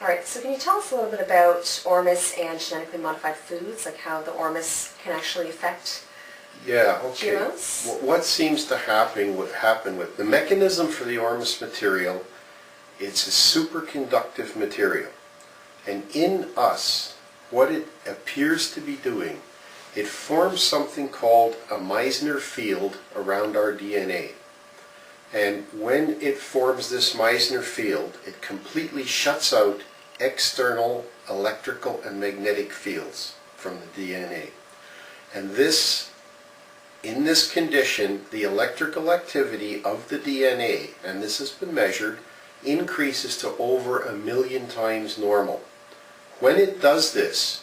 All right, so can you tell us a little bit about Ormus and genetically modified foods, like how the Ormus can actually affect GMOs? What seems to happen with the mechanism for the Ormus material, it's a superconductive material. And in us, what it appears to be doing, it forms something called a Meissner field around our DNA. And when it forms this Meissner field, it completely shuts out external electrical and magnetic fields from the DNA. And in this condition, the electrical activity of the DNA, and this has been measured, increases to over 1,000,000 times normal. When it does this,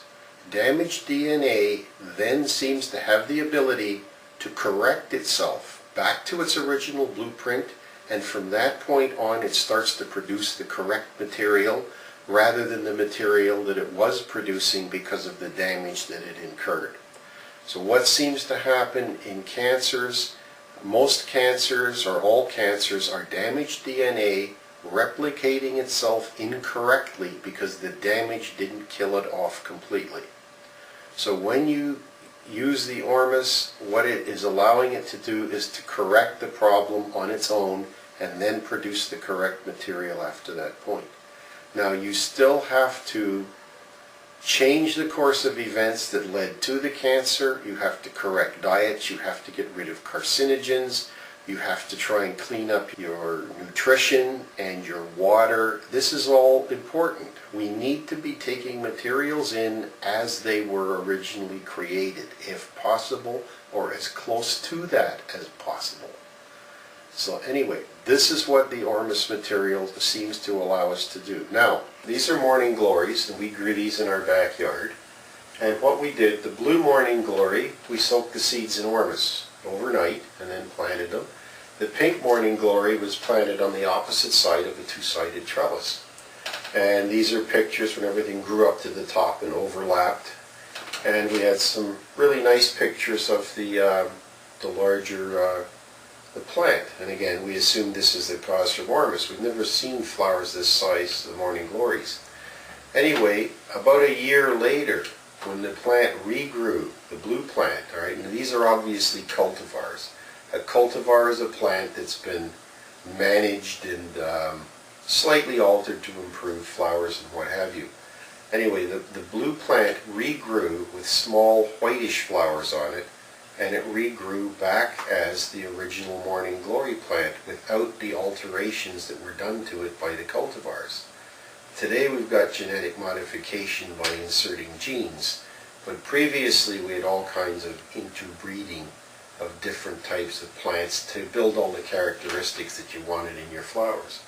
damaged DNA then seems to have the ability to correct itself back to its original blueprint, and from that point on it starts to produce the correct material rather than the material that it was producing because of the damage that it incurred. So what seems to happen in cancers, most cancers or all cancers, are damaged DNA replicating itself incorrectly because the damage didn't kill it off completely. So when you use the Ormus, what it is allowing it to do is to correct the problem on its own and then produce the correct material after that point. Now you still have to change the course of events that led to the cancer. You have to correct diets, you have to get rid of carcinogens, you have to try and clean up your nutrition and your water. This is all important. We need to be taking materials in as they were originally created, if possible, or as close to that as possible. So anyway, this is what the Ormus material seems to allow us to do. Now, these are morning glories, and we grew these in our backyard. And what we did, the blue morning glory, we soaked the seeds in Ormus overnight and then planted them. The pink morning glory was planted on the opposite side of a two-sided trellis. And these are pictures when everything grew up to the top and overlapped. And we had some really nice pictures of the larger the plant. And again, we assume this is the cause for Ormus. We've never seen flowers this size, the morning glories. Anyway, about a year later, when the plant regrew, the blue plant, all right, and these are obviously cultivars. A cultivar is a plant that's been managed and slightly altered to improve flowers and what have you. Anyway, the blue plant regrew with small whitish flowers on it, and it regrew back as the original morning glory plant without the alterations that were done to it by the cultivars. Today we've got genetic modification by inserting genes, but previously we had all kinds of interbreeding of different types of plants to build all the characteristics that you wanted in your flowers.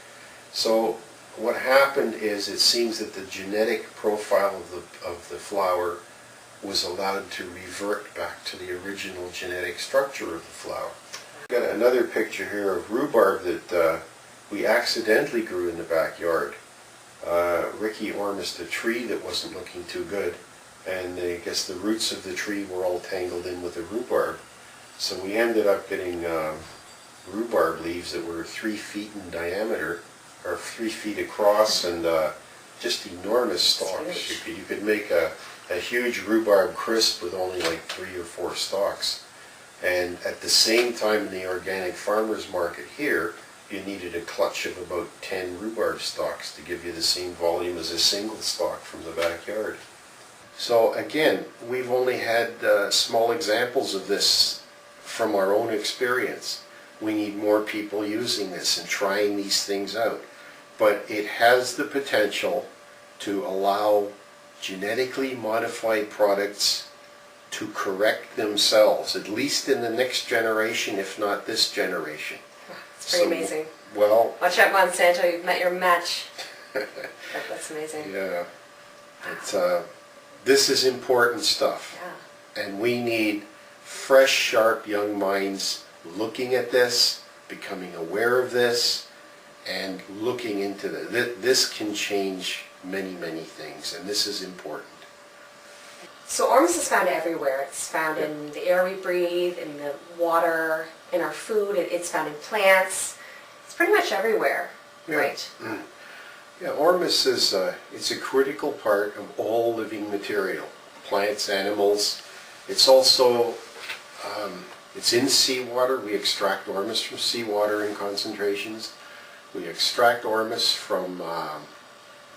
So what happened is it seems that the genetic profile of the flower was allowed to revert back to the original genetic structure of the flower. I've got another picture here of rhubarb that we accidentally grew in the backyard. Ricky Ormus, the tree that wasn't looking too good, and I guess the roots of the tree were all tangled in with the rhubarb. So we ended up getting rhubarb leaves that were 3 feet in diameter, or 3 feet across, and just enormous stalks. You could make a huge rhubarb crisp with only like 3 or 4 stalks. And at the same time in the organic farmers market here, you needed a clutch of about 10 rhubarb stalks to give you the same volume as a single stalk from the backyard. So again, we've only had small examples of this from our own experience. We need more people using this and trying these things out. But it has the potential to allow genetically modified products to correct themselves, at least in the next generation, if not this generation. It's pretty amazing. Well, watch out, Monsanto, you've met your match. That's amazing. Yeah. It's, this is important stuff. Yeah. And we need fresh, sharp young minds looking at this, becoming aware of this, and looking into this. This can change many, many things, and this is important. So Ormus is found everywhere. It's found in the air we breathe, in the water, in our food. It's found in plants. It's pretty much everywhere, right? Yeah, Ormus is it's a critical part of all living material, plants, animals. It's also it's in seawater. We extract Ormus from seawater in concentrations. We extract Ormus from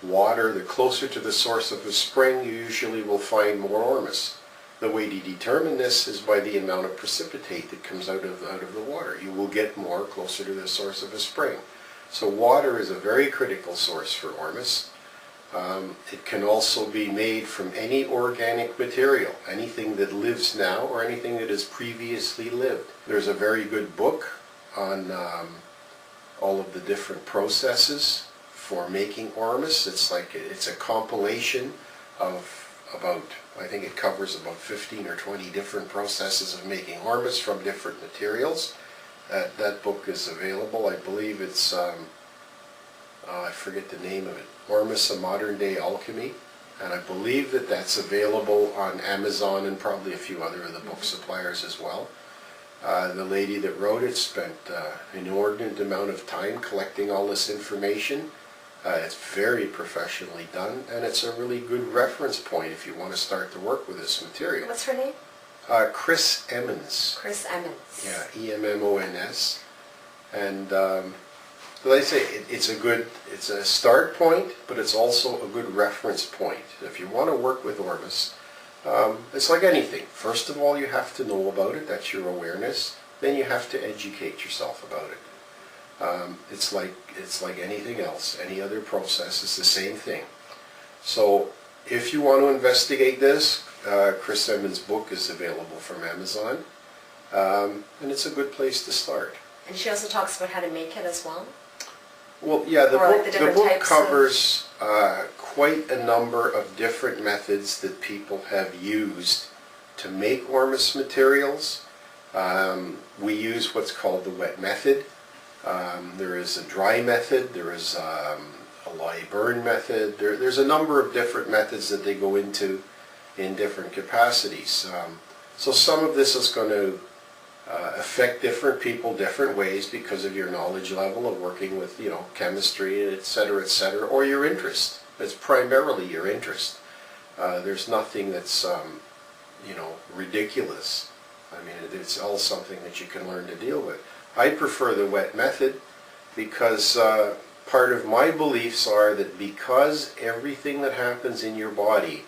water. The closer to the source of a spring, you usually will find more Ormus. The way to determine this is by the amount of precipitate that comes out of the water. You will get more closer to the source of a spring. So water is a very critical source for Ormus. It can also be made from any organic material, anything that lives now or anything that has previously lived. There's a very good book on all of the different processes for making Ormus. It's a compilation of I think it covers about 15 or 20 different processes of making Ormus from different materials. That book is available. I believe it's, I forget the name of it, Ormus, A Modern Day Alchemy. And I believe that that's available on Amazon and probably a few other of the book suppliers as well. The lady that wrote it spent an inordinate amount of time collecting all this information. It's very professionally done, and it's a really good reference point if you want to start to work with this material. What's her name? Chris Emmons. Chris Emmons. Yeah, E-M-M-O-N-S. And like I say, it's a start point, but it's also a good reference point. If you want to work with Ormus, it's like anything. First of all, you have to know about it. That's your awareness. Then you have to educate yourself about it. It's like anything else. Any other process is the same thing. So if you want to investigate this, Chris Emmons' book is available from Amazon, and it's a good place to start. And she also talks about how to make it as well? Well, yeah, the book types covers quite a number of different methods that people have used to make Ormus materials. We use what's called the wet method. There is a dry method, there is a lye burn method. There's a number of different methods that they go into in different capacities. So some of this is going to affect different people different ways because of your knowledge level of working with, chemistry, etc., or your interest. It's primarily your interest. There's nothing that's, ridiculous. I mean, it's all something that you can learn to deal with. I prefer the wet method because part of my beliefs are that because everything that happens in your body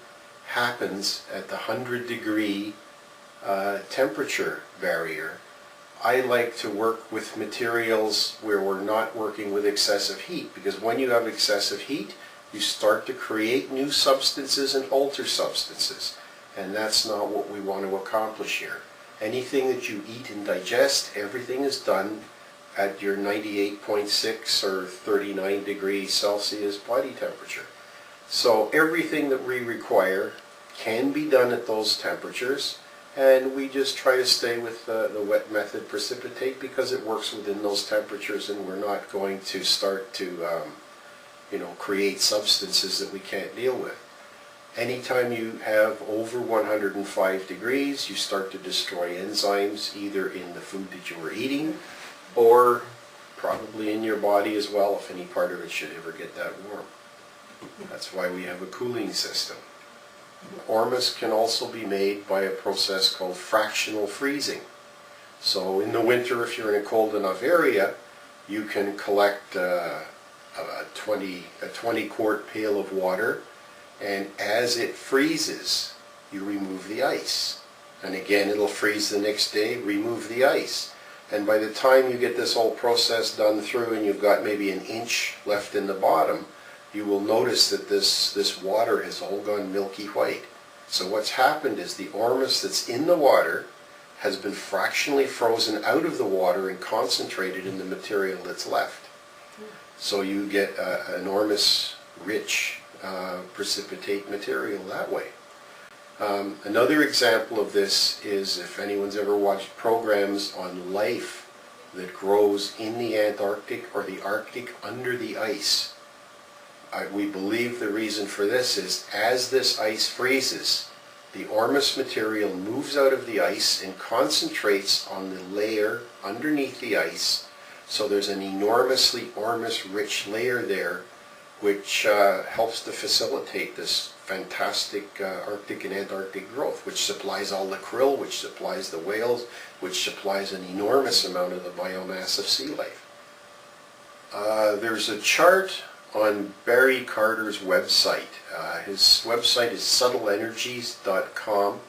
happens at the 100-degree temperature barrier, I like to work with materials where we're not working with excessive heat, because when you have excessive heat, you start to create new substances and alter substances, and that's not what we want to accomplish here. Anything that you eat and digest, everything is done at your 98.6 or 39 degrees Celsius body temperature. So everything that we require can be done at those temperatures, and we just try to stay with the wet method precipitate because it works within those temperatures, and we're not going to start to create substances that we can't deal with. Anytime you have over 105 degrees, you start to destroy enzymes either in the food that you were eating or probably in your body as well if any part of it should ever get that warm. That's why we have a cooling system. Ormus can also be made by a process called fractional freezing. So in the winter, if you're in a cold enough area, you can collect a 20-quart pail of water, and as it freezes, you remove the ice. And again, it'll freeze the next day, remove the ice. And by the time you get this whole process done through and you've got maybe an inch left in the bottom, you will notice that this water has all gone milky white. So what's happened is the Ormus that's in the water has been fractionally frozen out of the water and concentrated in the material that's left. So you get an Ormus-rich precipitate material that way. Another example of this is if anyone's ever watched programs on life that grows in the Antarctic or the Arctic under the ice. We believe the reason for this is as this ice freezes, the Ormus material moves out of the ice and concentrates on the layer underneath the ice. So there's an enormously Ormus-rich layer there which helps to facilitate this fantastic Arctic and Antarctic growth, which supplies all the krill, which supplies the whales, which supplies an enormous amount of the biomass of sea life. There's a chart on Barry Carter's website. His website is subtleenergies.com,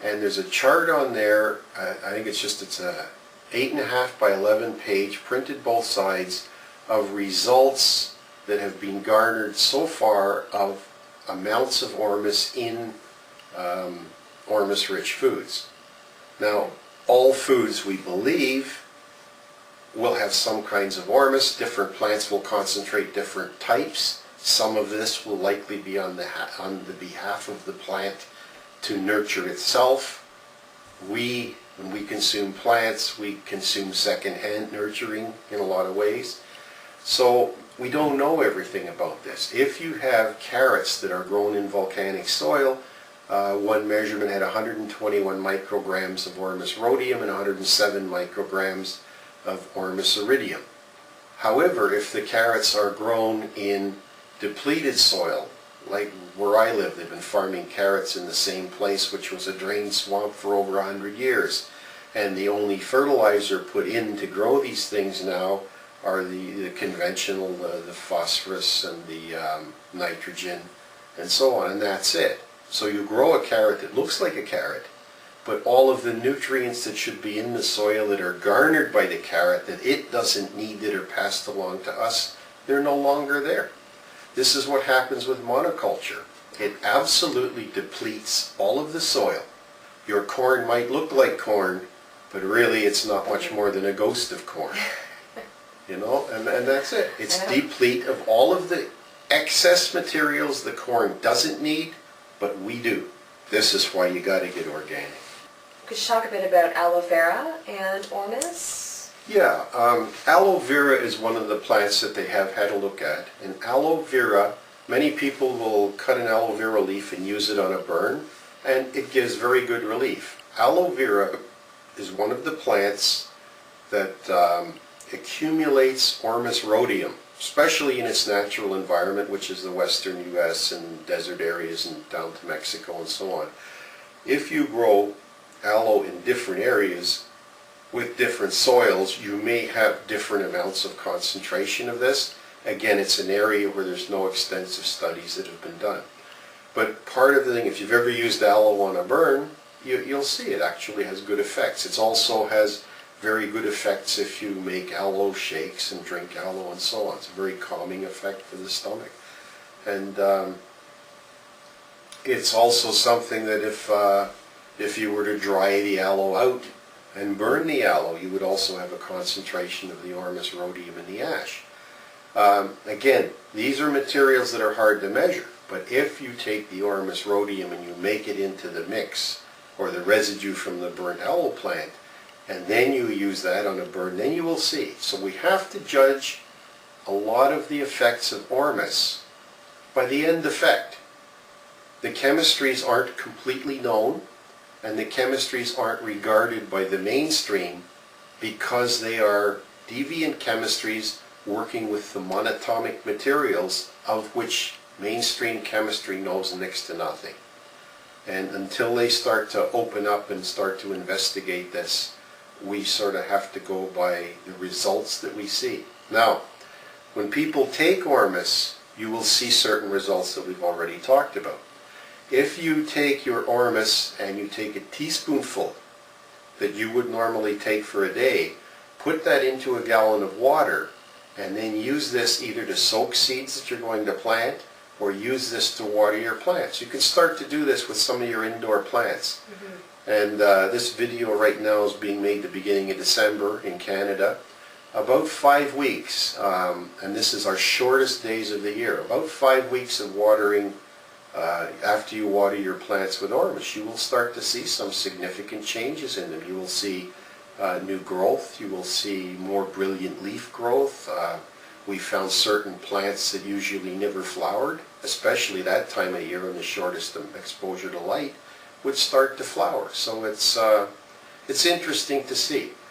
and there's a chart on there. I think it's a 8.5 by 11 page, printed both sides, of results that have been garnered so far of amounts of Ormus in Ormus-rich foods. Now, all foods, we believe, will have some kinds of Ormus. Different plants will concentrate different types. Some of this will likely be on the behalf of the plant to nurture itself. When we consume plants, we consume second-hand nurturing in a lot of ways. So we don't know everything about this. If you have carrots that are grown in volcanic soil, one measurement had 121 micrograms of Ormus rhodium and 107 micrograms of Ormus iridium. However, if the carrots are grown in depleted soil, like where I live, they've been farming carrots in the same place, which was a drained swamp for over 100 years, and the only fertilizer put in to grow these things now are the conventional, the phosphorus and the nitrogen and so on, and that's it. So you grow a carrot that looks like a carrot, but all of the nutrients that should be in the soil that are garnered by the carrot that it doesn't need, that are passed along to us, they're no longer there. This is what happens with monoculture. It absolutely depletes all of the soil. Your corn might look like corn, but really it's not much more than a ghost of corn. You know, and that's it. It's deplete of all of the excess materials the corn doesn't need, but we do. This is why you got to get organic. Could you talk a bit about aloe vera and Ormus? Yeah, aloe vera is one of the plants that they have had a look at. And aloe vera, many people will cut an aloe vera leaf and use it on a burn, and it gives very good relief. Aloe vera is one of the plants that accumulates Ormus rhodium, especially in its natural environment, which is the western U.S. and desert areas and down to Mexico and so on. If you grow aloe in different areas with different soils, you may have different amounts of concentration of this. Again, it's an area where there's no extensive studies that have been done. But part of the thing, if you've ever used aloe on a burn, you'll see it actually has good effects. It also has very good effects if you make aloe shakes and drink aloe and so on. It's a very calming effect for the stomach. And it's also something that if you were to dry the aloe out and burn the aloe, you would also have a concentration of the Ormus rhodium in the ash. Again, these are materials that are hard to measure, but if you take the Ormus rhodium and you make it into the mix, or the residue from the burnt aloe plant, and then you use that on a burn, then you will see. So we have to judge a lot of the effects of Ormus by the end effect. The chemistries aren't completely known, and the chemistries aren't regarded by the mainstream because they are deviant chemistries working with the monatomic materials, of which mainstream chemistry knows next to nothing. And until they start to open up and start to investigate this, we sort of have to go by the results that we see. Now, when people take Ormus, you will see certain results that we've already talked about. If you take your Ormus and you take a teaspoonful that you would normally take for a day, put that into a gallon of water, and then use this either to soak seeds that you're going to plant, or use this to water your plants. You can start to do this with some of your indoor plants. And this video right now is being made the beginning of December in Canada. About 5 weeks, and this is our shortest days of the year, about 5 weeks of watering. After you water your plants with Ormus, you will start to see some significant changes in them. You will see new growth. You will see more brilliant leaf growth. We found certain plants that usually never flowered, especially that time of year in the shortest exposure to light, would start to flower. So it's interesting to see.